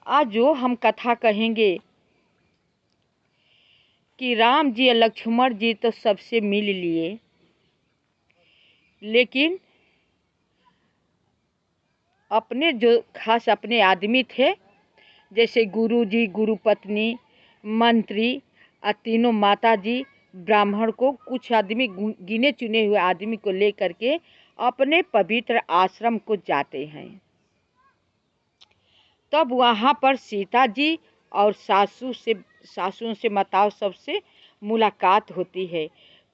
आज जो हम कथा कहेंगे कि राम जी और लक्ष्मण जी तो सबसे मिल लिए, लेकिन अपने जो खास अपने आदमी थे, जैसे गुरु जी, गुरु पत्नी, मंत्री और तीनों माता जी, ब्राह्मण को, कुछ आदमी गिने चुने हुए आदमी को लेकर के अपने पवित्र आश्रम को जाते हैं। तब वहाँ पर सीता जी और सासुओं से माताओं सबसे मुलाकात होती है।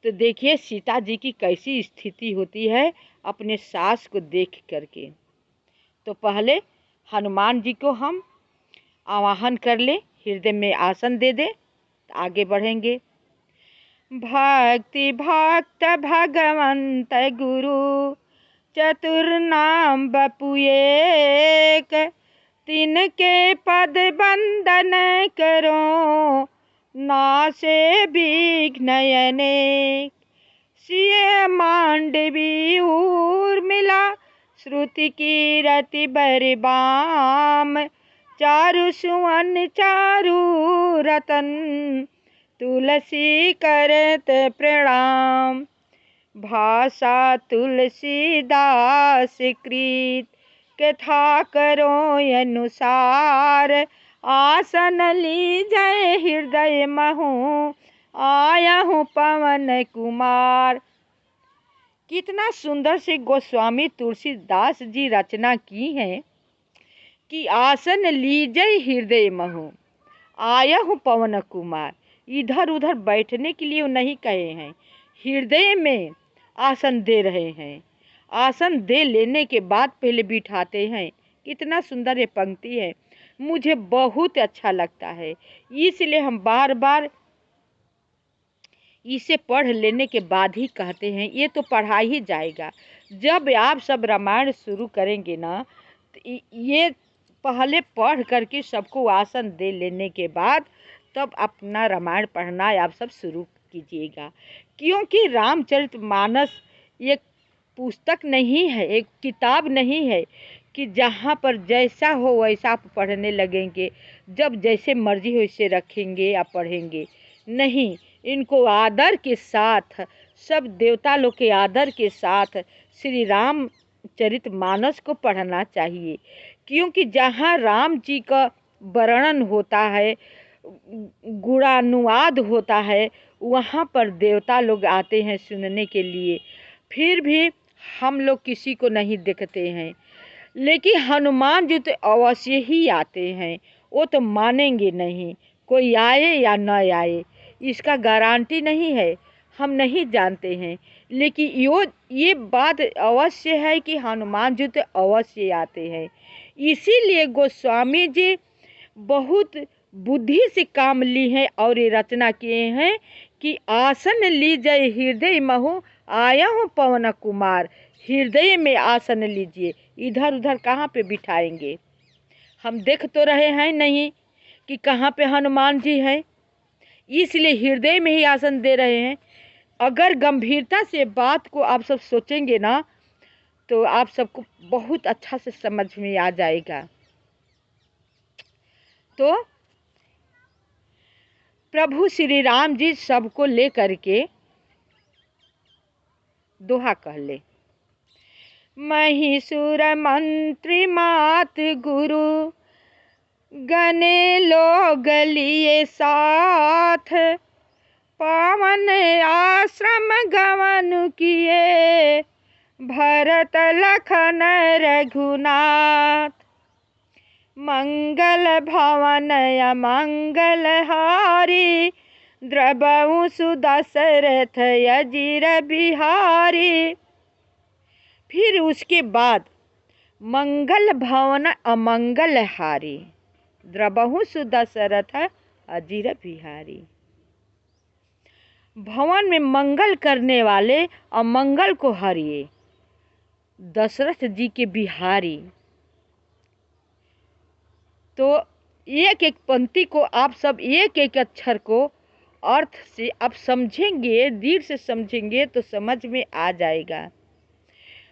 तो देखिए सीता जी की कैसी स्थिति होती है अपने सास को देख करके। तो पहले हनुमान जी को हम आवाहन कर ले, हृदय में आसन दे दे, तो आगे बढ़ेंगे। भक्ति भक्त भगवंत गुरु चतुर्नाम बपु एक, तिनके पद बंदन करो नासे विघ्न अनेक। सिय मांडवी ऊर्मिला श्रुति कीरति बरिबाम, चारु सुवन चारु रतन तुलसी करत प्रणाम। भाषा तुलसीदास कृत कथा करो अनुसार, आसन लीजय हृदय महु आया हूँ पवन कुमार। कितना सुंदर से गोस्वामी तुलसीदास जी रचना की है कि आसन लीजय हृदय महु आया हूँ पवन कुमार। इधर उधर बैठने के लिए वो नहीं कहे हैं, हृदय में आसन दे रहे हैं। आसन दे लेने के बाद पहले बिठाते हैं। कितना सुंदर ये पंक्ति है, मुझे बहुत अच्छा लगता है, इसलिए हम बार बार इसे पढ़ लेने के बाद ही कहते हैं। ये तो पढ़ा ही जाएगा। जब आप सब रामायण शुरू करेंगे ना, तो ये पहले पढ़ करके सबको आसन दे लेने के बाद तब अपना रामायण पढ़ना आप सब शुरू कीजिएगा। क्योंकि रामचरितमानस एक पुस्तक नहीं है, एक किताब नहीं है कि जहाँ पर जैसा हो वैसा आप पढ़ने लगेंगे, जब जैसे मर्जी हो वैसे रखेंगे या पढ़ेंगे। नहीं, इनको आदर के साथ, सब देवता लोग के आदर के साथ श्री रामचरितमानस को पढ़ना चाहिए। क्योंकि जहाँ राम जी का वर्णन होता है, गुणानुवाद होता है, वहाँ पर देवता लोग आते हैं सुनने के लिए। फिर भी हम लोग किसी को नहीं देखते हैं, लेकिन हनुमान जी तो अवश्य ही आते हैं। वो तो मानेंगे नहीं, कोई आए या न आए इसका गारंटी नहीं है, हम नहीं जानते हैं। लेकिन ये बात अवश्य है कि हनुमान जी तो अवश्य आते हैं। इसीलिए गोस्वामी जी बहुत बुद्धि से काम ली है और ये रचना किए हैं कि आसन लीजिए हृदय महु आया हूँ पवन कुमार। हृदय में आसन लीजिए, इधर उधर कहाँ पे बिठाएंगे। हम देख तो रहे हैं नहीं कि कहाँ पे हनुमान जी हैं, इसलिए हृदय में ही आसन दे रहे हैं। अगर गंभीरता से बात को आप सब सोचेंगे ना, तो आप सबको बहुत अच्छा से समझ में आ जाएगा। तो प्रभु श्री राम जी सबको ले करके दोहा कह ले। महिषुर मंत्री मात गुरु गने लोग लिए साथ, पावन आश्रम गवन किए भरत लखन रघुनाथ। मंगल भवन अमंगल हारी, द्रबहु सुदशरथ अजीर बिहारी। फिर उसके बाद मंगल भवन अमंगल हारी, द्रबहु सुदशरथ अजीर बिहारी। भवन में मंगल करने वाले अमंगल को हरिए, दशरथ जी के बिहारी। तो एक एक पंक्ति को आप सब एक एक अक्षर को अर्थ से आप समझेंगे, दृढ़ से समझेंगे तो समझ में आ जाएगा।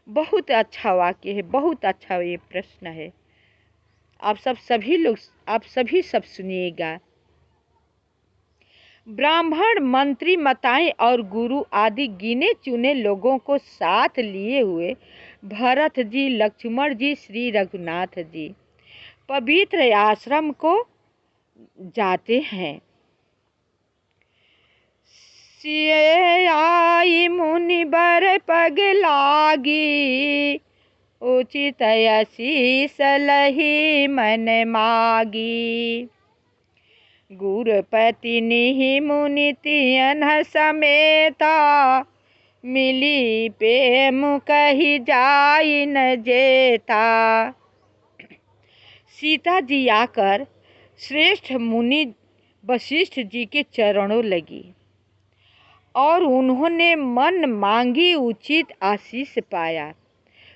बहुत अच्छा वाक्य है, बहुत अच्छा ये प्रश्न है। आप सभी सब सुनिएगा। ब्राह्मण, मंत्री, माताएं और गुरु आदि गिने चुने लोगों को साथ लिए हुए भरत जी, लक्ष्मण जी, श्री रघुनाथ जी पवित्र आश्रम को जाते हैं। सिए आई मुनिबर पग लागी, उचित आशीष लही मन मागी। गुरुपति निहि मुनि तियन समेता, मिली प्रेम कही जाई न जेता। सीता जी आकर श्रेष्ठ मुनि वशिष्ठ जी के चरणों लगी और उन्होंने मन मांगी उचित आशीष पाया।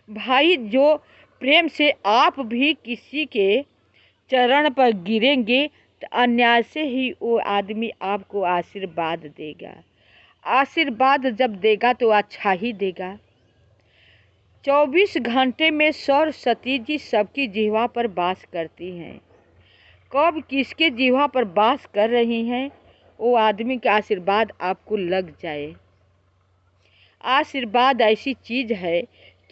भाई, जो प्रेम से आप भी किसी के चरण पर गिरेंगे तो अन्याय से ही वो आदमी आपको आशीर्वाद देगा। आशीर्वाद जब देगा तो अच्छा ही देगा। 24 घंटे में सरस्वती जी सबकी जिह्वा पर वास करती हैं। कब किसके जिह्वा पर वास कर रही हैं, वो आदमी का आशीर्वाद आपको लग जाए। आशीर्वाद ऐसी चीज़ है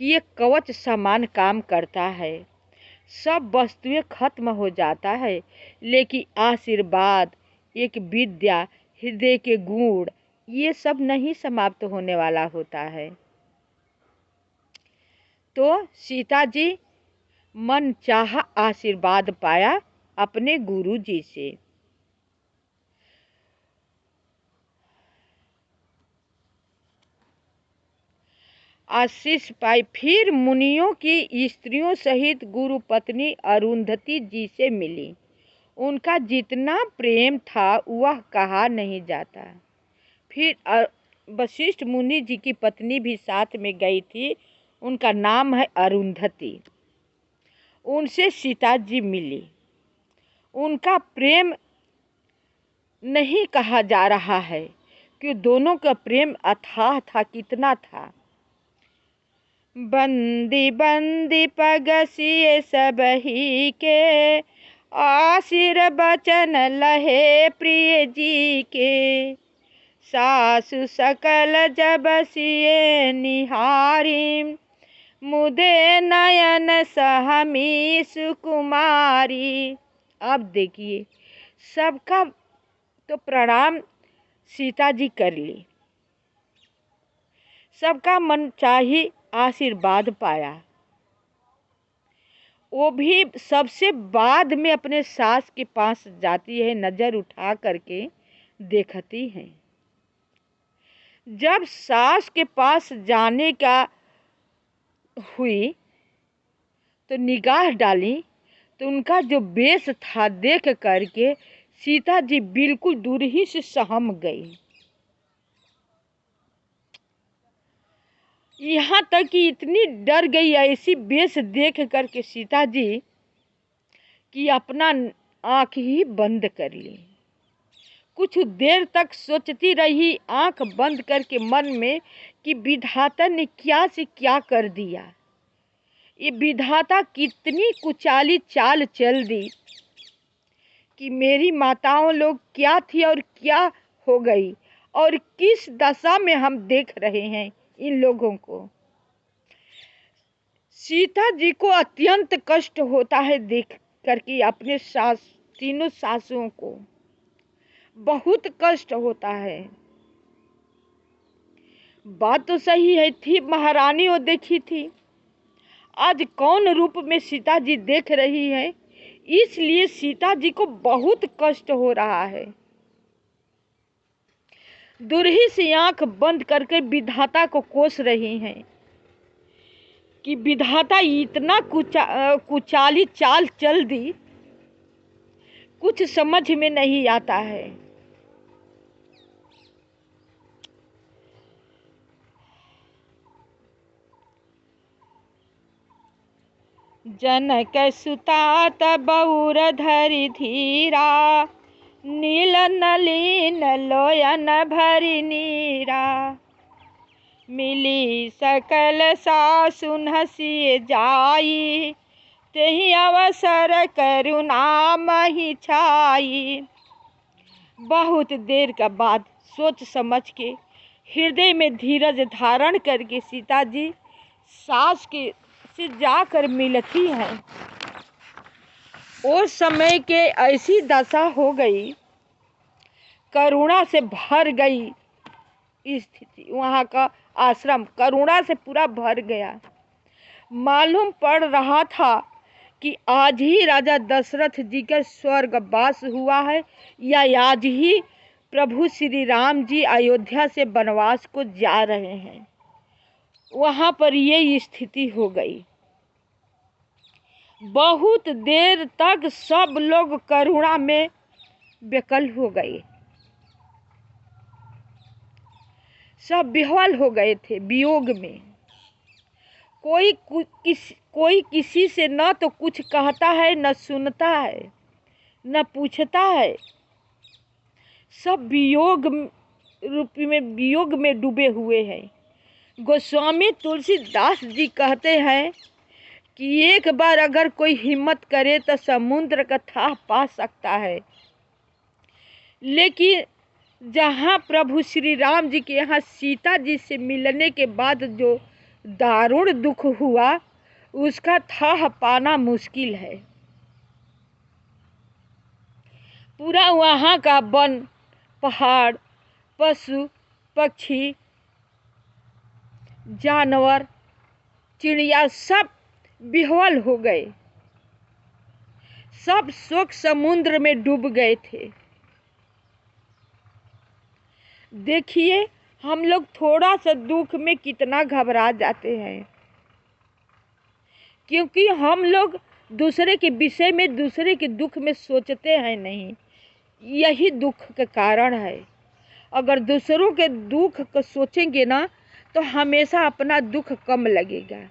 कि ये कवच समान काम करता है। सब वस्तुएं खत्म हो जाता है, लेकिन आशीर्वाद, एक विद्या, हृदय के गुण, ये सब नहीं समाप्त होने वाला होता है। तो सीता जी मन चाहा आशीर्वाद पाया अपने गुरु जी से। आशीष पाई। फिर मुनियों की स्त्रियों सहित गुरु पत्नी अरुंधति जी से मिली। उनका जितना प्रेम था वह कहा नहीं जाता। फिर वशिष्ठ मुनि जी की पत्नी भी साथ में गई थी, उनका नाम है अरुंधति। उनसे सीता जी मिली। उनका प्रेम नहीं कहा जा रहा है कि दोनों का प्रेम अथाह था, कितना था। बंदी बंदी पगसिए सबही के, आशीर बचन लहे प्रिय जी के। सासु सकल जब सिए निहारी, मुदे नयन सहमी सुकुमारी। अब देखिए, सबका तो प्रणाम सीता जी कर ली, सबका मन चाही आशीर्वाद पाया। वो भी सबसे बाद में अपने सास के पास जाती है, नज़र उठा करके देखती हैं। जब सास के पास जाने का हुई तो निगाह डाली तो उनका जो वेश था देख करके सीता जी बिल्कुल दूर ही से सहम गई। यहाँ तक कि इतनी डर गई ऐसी वेश देख करके सीता जी कि अपना आँख ही बंद कर ली। कुछ देर तक सोचती रही आँख बंद करके मन में कि विधाता ने क्या से क्या कर दिया। ये विधाता कितनी कुचाली चाल चल दी कि मेरी माताओं लोग क्या थी और क्या हो गई, और किस दशा में हम देख रहे हैं इन लोगों को। सीता जी को अत्यंत कष्ट होता है देख करके अपने तीनों सासुओं को बहुत कष्ट होता है। बात तो सही है, थी महारानी वो देखी थी, आज कौन रूप में सीता जी देख रही है, इसलिए सीता जी को बहुत कष्ट हो रहा है। दुरही से आंख बंद करके विधाता को कोस रही हैं कि विधाता इतना कुचाली चाल चल दी, कुछ समझ में नहीं आता है। जनक सुता तबौर धरि धीरा, नील नलीन लोयन भरि नीरा। मिली सकल सासुन हसिए जाई, तेहि अवसर करुणा मही छाई। बहुत देर का बाद सोच समझ के हृदय में धीरज धारण करके सीता जी सास के से जाकर मिलती हैं। उस समय के ऐसी दशा हो गई, करुणा से भर गई स्थिति। वहाँ का आश्रम करुणा से पूरा भर गया। मालूम पड़ रहा था कि आज ही राजा दशरथ जी का स्वर्गवास हुआ है या आज ही प्रभु श्री राम जी अयोध्या से वनवास को जा रहे हैं। वहाँ पर ये स्थिति हो गई। बहुत देर तक सब लोग करुणा में बेकल हो गए, सब विह्वल हो गए थे वियोग में। कोई किसी से न तो कुछ कहता है, न सुनता है, न पूछता है। सब वियोग में डूबे हुए हैं। गोस्वामी तुलसीदास जी कहते हैं कि एक बार अगर कोई हिम्मत करे तो समुद्र का था पा सकता है, लेकिन जहाँ प्रभु श्री राम जी के यहाँ सीता जी से मिलने के बाद जो दारुण दुख हुआ, उसका था पाना मुश्किल है। पूरा वहाँ का वन, पहाड़, पशु पक्षी, जानवर, चिड़िया सब विह्वल हो गए, सब शोक समुद्र में डूब गए थे। देखिए हम लोग थोड़ा सा दुख में कितना घबरा जाते हैं, क्योंकि हम लोग दूसरे के विषय में, दूसरे के दुख में सोचते हैं नहीं। यही दुख का कारण है। अगर दूसरों के दुख को सोचेंगे ना तो हमेशा अपना दुख कम लगेगा।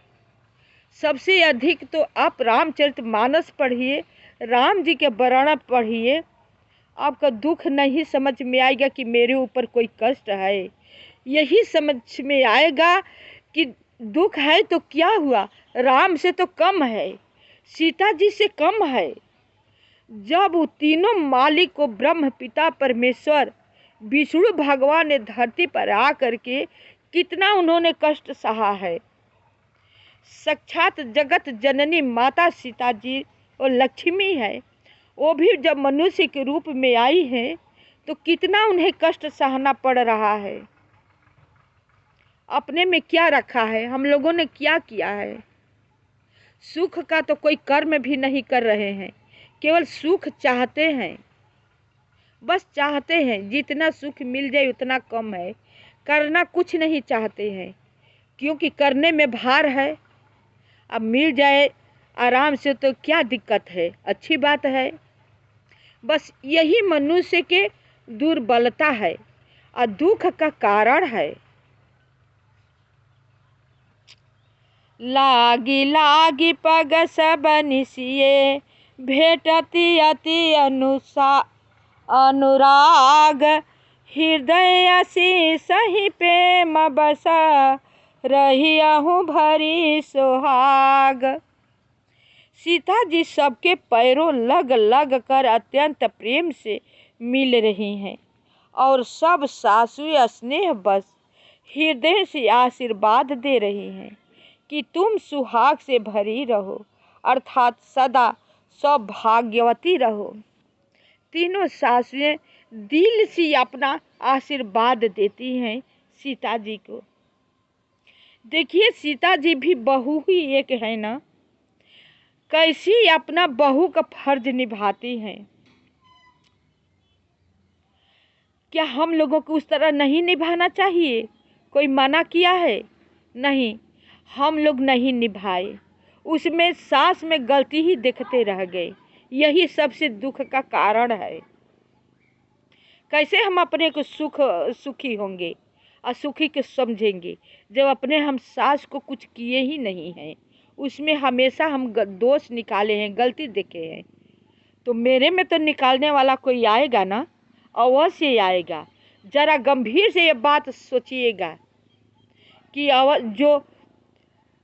सबसे अधिक तो आप रामचरितमानस पढ़िए, राम जी के वर्णन पढ़िए, आपका दुख नहीं समझ में आएगा कि मेरे ऊपर कोई कष्ट है। यही समझ में आएगा कि दुख है तो क्या हुआ, राम से तो कम है, सीता जी से कम है। जब वो तीनों मालिक को ब्रह्म पिता परमेश्वर विष्णु भगवान ने धरती पर आ करके कितना उन्होंने कष्ट सहा है। साक्षात जगत जननी माता सीता जी और लक्ष्मी है, वो भी जब मनुष्य के रूप में आई है तो कितना उन्हें कष्ट सहना पड़ रहा है। अपने में क्या रखा है, हम लोगों ने क्या किया है। सुख का तो कोई कर्म भी नहीं कर रहे हैं, केवल सुख चाहते हैं, बस चाहते हैं जितना सुख मिल जाए उतना कम है, करना कुछ नहीं चाहते हैं, क्योंकि करने में भार है। अब मिल जाए आराम से तो क्या दिक्कत है, अच्छी बात है। बस यही मनुष्य के दुर्बलता है और दुख का कारण है। लागी लागी पग सब निसिए, भेटती अति अनुराग, हृदय असी सही प्रेम बस, रहियहु भरी सुहाग। सीता जी सबके पैरों लग लग कर अत्यंत प्रेम से मिल रही हैं और सब सासु स्नेह बस हृदय से आशीर्वाद दे रही हैं कि तुम सुहाग से भरी रहो, अर्थात सदा सौभाग्यवती रहो। तीनों सासुएं दिल से अपना आशीर्वाद देती हैं सीता जी को। देखिए सीता जी भी बहू ही एक है ना, कैसी अपना बहू का फर्ज निभाती हैं। क्या हम लोगों को उस तरह नहीं निभाना चाहिए? कोई मना किया है? नहीं, हम लोग नहीं निभाए, उसमें सास में गलती ही देखते रह गए। यही सबसे दुख का कारण है। कैसे हम अपने को सुखी होंगे और सुखी को समझेंगे जब अपने हम सास को कुछ किए ही नहीं हैं, उसमें हमेशा हम दोष निकाले हैं, गलती देखे हैं। तो मेरे में तो निकालने वाला कोई आएगा ना, अवश्य आएगा। जरा गंभीर से ये बात सोचिएगा कि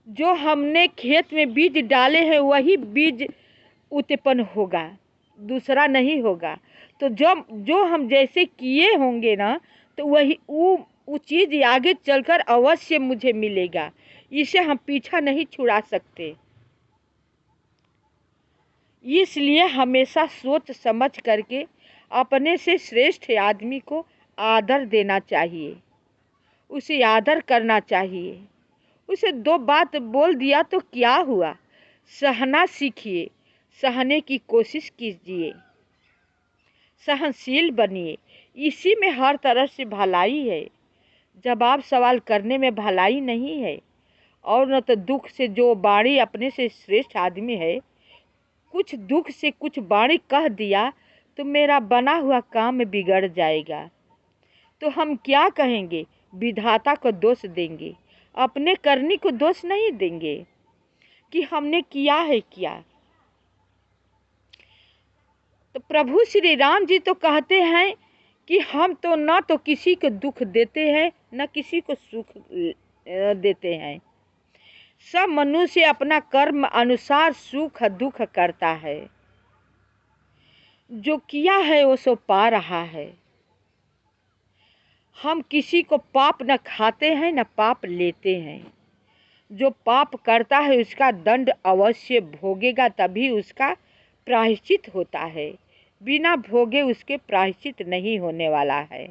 जो हमने खेत में बीज डाले हैं वही बीज उत्पन्न होगा, दूसरा नहीं होगा। तो जो हम जैसे किए होंगे ना, तो वही वो चीज़ आगे चलकर अवश्य मुझे मिलेगा। इसे हम पीछा नहीं छुड़ा सकते। इसलिए हमेशा सोच समझ करके अपने से श्रेष्ठ आदमी को आदर देना चाहिए, उसे आदर करना चाहिए। उसे दो बात बोल दिया तो क्या हुआ, सहना सीखिए, सहने की कोशिश कीजिए, सहनशील बनिए। इसी में हर तरह से भलाई है। जवाब सवाल करने में भलाई नहीं है। और न तो दुख से जो वाणी अपने से श्रेष्ठ आदमी है, कुछ दुख से कुछ वाणी कह दिया तो मेरा बना हुआ काम बिगड़ जाएगा। तो हम क्या कहेंगे, विधाता को दोष देंगे, अपने करनी को दोष नहीं देंगे कि हमने किया है क्या। तो प्रभु श्री राम जी तो कहते हैं कि हम तो ना तो किसी को दुख देते हैं न किसी को सुख देते हैं। सब मनुष्य अपना कर्म अनुसार सुख दुख करता है। जो किया है वो सो पा रहा है। हम किसी को पाप न खाते हैं न पाप लेते हैं। जो पाप करता है उसका दंड अवश्य भोगेगा, तभी उसका प्रायश्चित होता है। बिना भोगे उसके प्रायश्चित नहीं होने वाला है।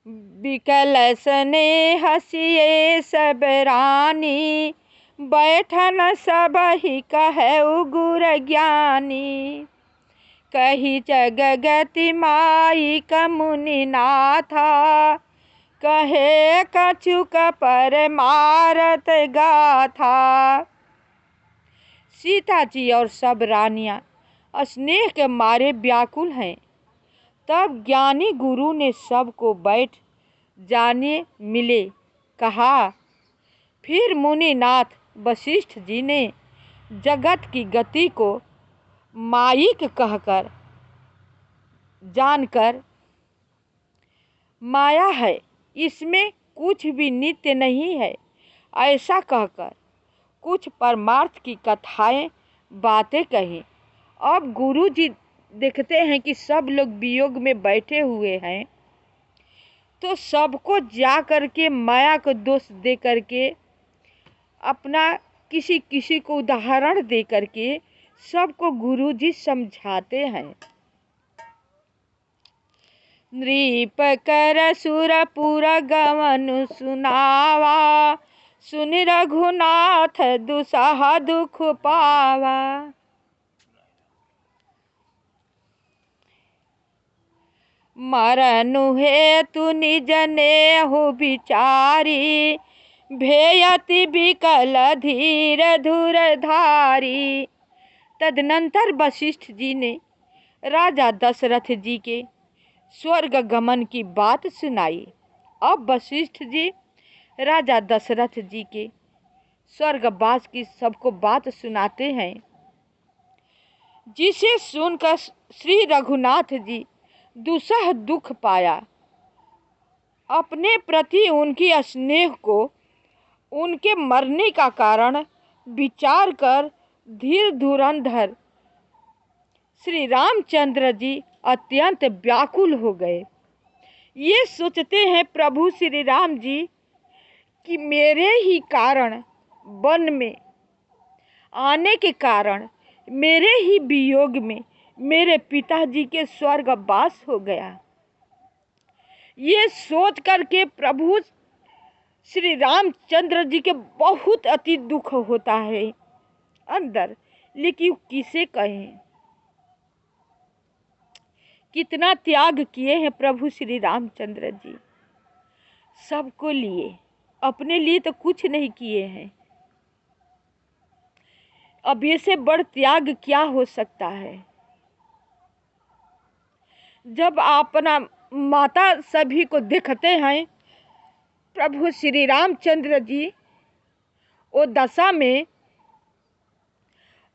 बिकल स्नेह सिए सब रानी, बैठन सब ही कहु गुर ज्ञानी। कही जगगति माई कमुनि नाथा, कहे कछुक पर मारत गाथा। सीता जी और सब रानियां स्नेह के मारे व्याकुल हैं। तब ज्ञानी गुरु ने सबको बैठ जाने मिले कहा। फिर मुनिनाथ वशिष्ठ जी ने जगत की गति को माइक कहकर जानकर, माया है इसमें कुछ भी नित्य नहीं है, ऐसा कहकर कुछ परमार्थ की कथाएं बातें कही। अब गुरु जी देखते हैं कि सब लोग वियोग में बैठे हुए हैं, तो सबको जा करके माया को दोष दे करके, अपना किसी किसी को उदाहरण दे करके सबको गुरु जी समझाते हैं। नृप कर सुरपुर गवन सुनावा, सुन रघुनाथ दुसह दुख पावा। मरनु हेतु निज नेहु बिचारी, भेयति बिकल धीर धुर धारी। तदनंतर वशिष्ठ जी ने राजा दशरथ जी के स्वर्ग गमन की बात सुनाई। अब वशिष्ठ जी राजा दशरथ जी के स्वर्गवास की सबको बात सुनाते हैं, जिसे सुनकर श्री रघुनाथ जी दुसह दुख पाया। अपने प्रति उनकी स्नेह को उनके मरने का कारण विचार कर धीर धुरंधर श्री रामचंद्र जी अत्यंत व्याकुल हो गए। ये सोचते हैं प्रभु श्री राम जी कि मेरे ही कारण, वन में आने के कारण, मेरे ही वियोग में मेरे पिताजी के स्वर्गवास हो गया। ये सोच करके प्रभु श्री रामचंद्र जी के बहुत अति दुख होता है अंदर, लेकिन किसे कहें। कितना त्याग किए हैं प्रभु श्री रामचंद्र जी सबको लिए, अपने लिए तो कुछ नहीं किए हैं। अब इससे बड़ त्याग क्या हो सकता है। जब अपना माता सभी को देखते हैं, प्रभु श्री रामचंद्र जी वो दशा में,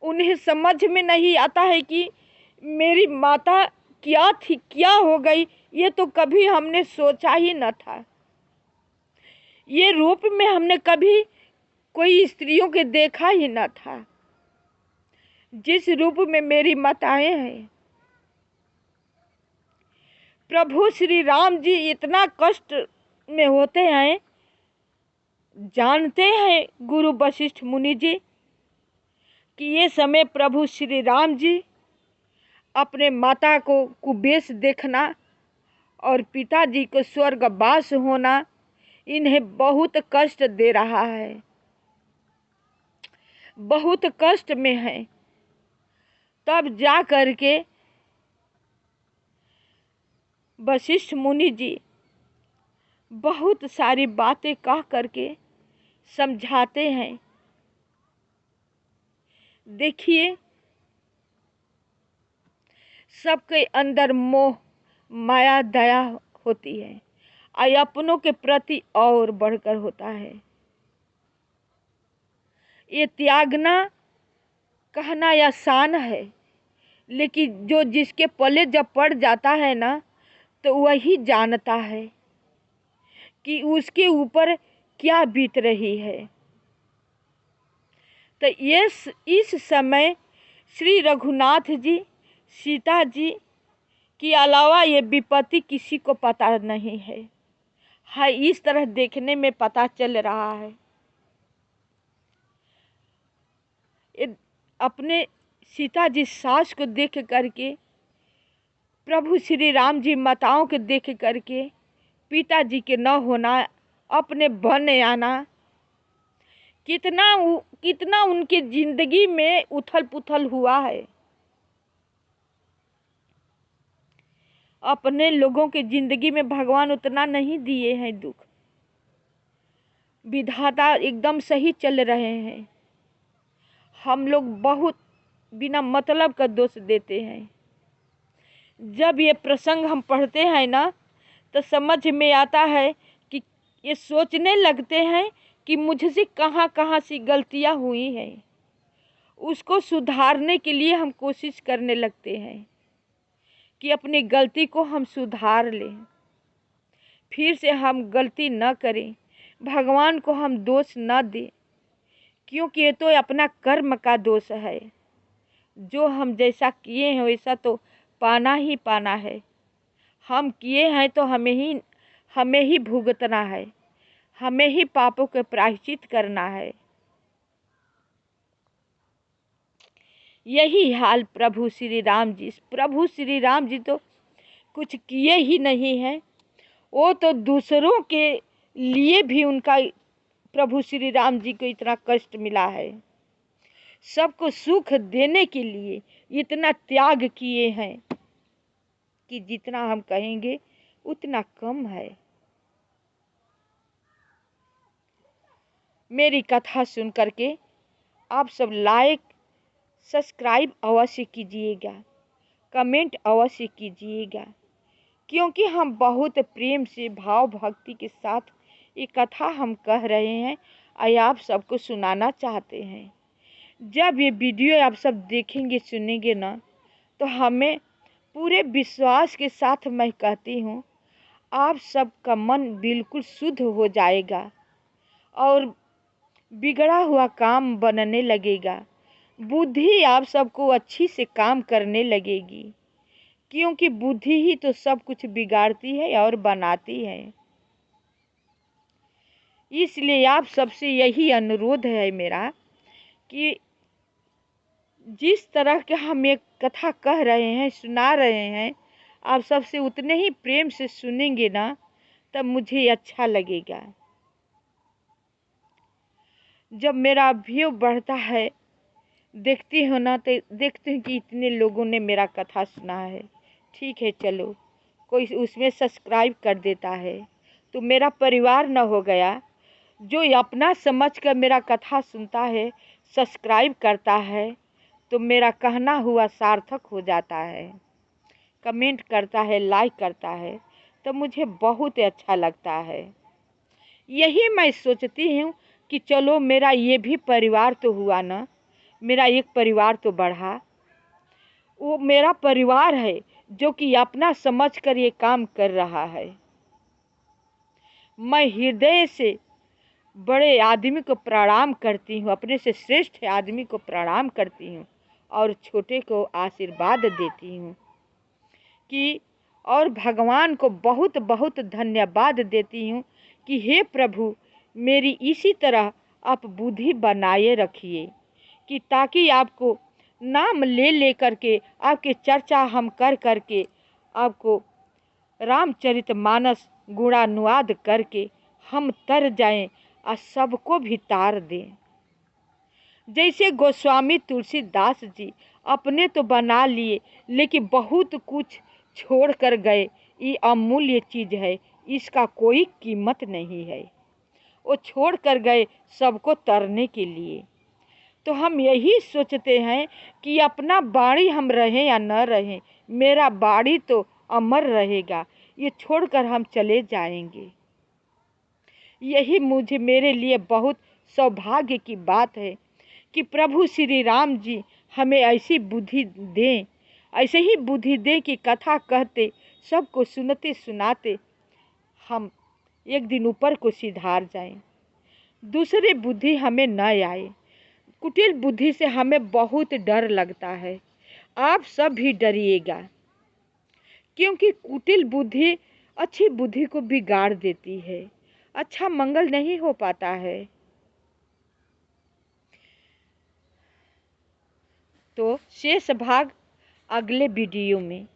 उन्हें समझ में नहीं आता है कि मेरी माता क्या थी, क्या हो गई, ये तो कभी हमने सोचा ही न था। ये रूप में हमने कभी कोई स्त्रियों के देखा ही न था जिस रूप में मेरी माताएं हैं। प्रभु श्री राम जी इतना कष्ट में होते हैं, जानते हैं गुरु वशिष्ठ मुनि जी कि ये समय प्रभु श्री राम जी अपने माता को कुबेश देखना और पिताजी को स्वर्गवास होना इन्हें बहुत कष्ट दे रहा है, बहुत कष्ट में है। तब जा करके वशिष्ठ मुनि जी बहुत सारी बातें कह करके समझाते हैं। देखिए, सबके अंदर मोह माया दया होती है और अपनों के प्रति और बढ़कर होता है। ये त्यागना कहना आसान है, लेकिन जो जिसके पले जब पड़ जाता है ना, तो वही जानता है कि उसके ऊपर क्या बीत रही है। तो इस समय श्री रघुनाथ जी, सीता जी के अलावा ये विपत्ति किसी को पता नहीं है। हाँ, इस तरह देखने में पता चल रहा है। अपने सीता जी सास को देख करके, प्रभु श्री राम जी माताओं के देख करके, पिताजी के न होना, अपने बन आना, कितना उनकी जिंदगी में उथल पुथल हुआ है। अपने लोगों की जिंदगी में भगवान उतना नहीं दिए हैं दुख, विधाता एकदम सही चल रहे हैं। हम लोग बहुत बिना मतलब का दोष देते हैं। जब ये प्रसंग हम पढ़ते हैं ना, तो समझ में आता है कि ये सोचने लगते हैं कि मुझसे कहाँ कहाँ सी गलतियाँ हुई हैं। उसको सुधारने के लिए हम कोशिश करने लगते हैं कि अपनी गलती को हम सुधार लें, फिर से हम गलती न करें, भगवान को हम दोष न दें, क्योंकि ये तो अपना कर्म का दोष है। जो हम जैसा किए हैं वैसा तो पाना ही पाना है। हम किए हैं तो हमें ही भुगतना है, हमें ही पापों के प्रायश्चित करना है। यही हाल प्रभु श्री राम जी तो कुछ किए ही नहीं हैं। वो तो दूसरों के लिए भी उनका, प्रभु श्री राम जी को इतना कष्ट मिला है, सबको सुख देने के लिए इतना त्याग किए हैं कि जितना हम कहेंगे उतना कम है। मेरी कथा सुन करके आप सब लाइक सब्सक्राइब अवश्य कीजिएगा, कमेंट अवश्य कीजिएगा, क्योंकि हम बहुत प्रेम से भाव भक्ति के साथ ये कथा हम कह रहे हैं और आप सबको सुनाना चाहते हैं। जब ये वीडियो आप सब देखेंगे सुनेंगे ना, तो हमें पूरे विश्वास के साथ मैं कहती हूँ, आप सबका मन बिल्कुल शुद्ध हो जाएगा और बिगड़ा हुआ काम बनने लगेगा। बुद्धि आप सबको अच्छी से काम करने लगेगी, क्योंकि बुद्धि ही तो सब कुछ बिगाड़ती है और बनाती है। इसलिए आप सबसे यही अनुरोध है मेरा कि जिस तरह के हम एक कथा कह रहे हैं, सुना रहे हैं, आप सबसे उतने ही प्रेम से सुनेंगे ना, तब मुझे अच्छा लगेगा। जब मेरा व्यू बढ़ता है, देखती हो ना, तो देखती हूँ कि इतने लोगों ने मेरा कथा सुना है। ठीक है, चलो कोई उसमें सब्सक्राइब कर देता है तो मेरा परिवार न हो गया। जो अपना समझ कर मेरा कथा सुनता है, सब्सक्राइब करता है, तो मेरा कहना हुआ सार्थक हो जाता है। कमेंट करता है, लाइक करता है, तो मुझे बहुत अच्छा लगता है। यही मैं सोचती हूँ कि चलो मेरा ये भी परिवार तो हुआ ना, मेरा एक परिवार तो बढ़ा। वो मेरा परिवार है जो कि अपना समझकर ये काम कर रहा है। मैं हृदय से बड़े आदमी को प्रणाम करती हूँ, अपने से श्रेष्ठ आदमी को प्रणाम करती हूँ और छोटे को आशीर्वाद देती हूँ कि और भगवान को बहुत बहुत धन्यवाद देती हूँ कि हे प्रभु, मेरी इसी तरह आप बुद्धि बनाए रखिए कि ताकि आपको नाम ले ले करके, आपकी चर्चा हम कर करके, आपको रामचरितमानस गुणानुवाद करके हम तर जाएं और सबको भी तार दें। जैसे गोस्वामी तुलसीदास जी अपने तो बना लिए, लेकिन बहुत कुछ छोड़ कर गए। ये अमूल्य चीज़ है, इसका कोई कीमत नहीं है। वो छोड़ कर गए सबको तरने के लिए। तो हम यही सोचते हैं कि अपना बाड़ी हम रहें या न रहें, मेरा बाड़ी तो अमर रहेगा, ये छोड़कर हम चले जाएंगे। यही मेरे लिए बहुत सौभाग्य की बात है कि प्रभु श्री राम जी हमें ऐसी बुद्धि दें, ऐसे ही बुद्धि दें कि कथा कहते, सबको सुनते सुनाते हम एक दिन ऊपर को सिधार जाएं, दूसरी बुद्धि हमें न आए। कुटिल बुद्धि से हमें बहुत डर लगता है, आप सब भी डरिएगा, क्योंकि कुटिल बुद्धि अच्छी बुद्धि को बिगाड़ देती है, अच्छा मंगल नहीं हो पाता है। तो शेष भाग अगले वीडियो में।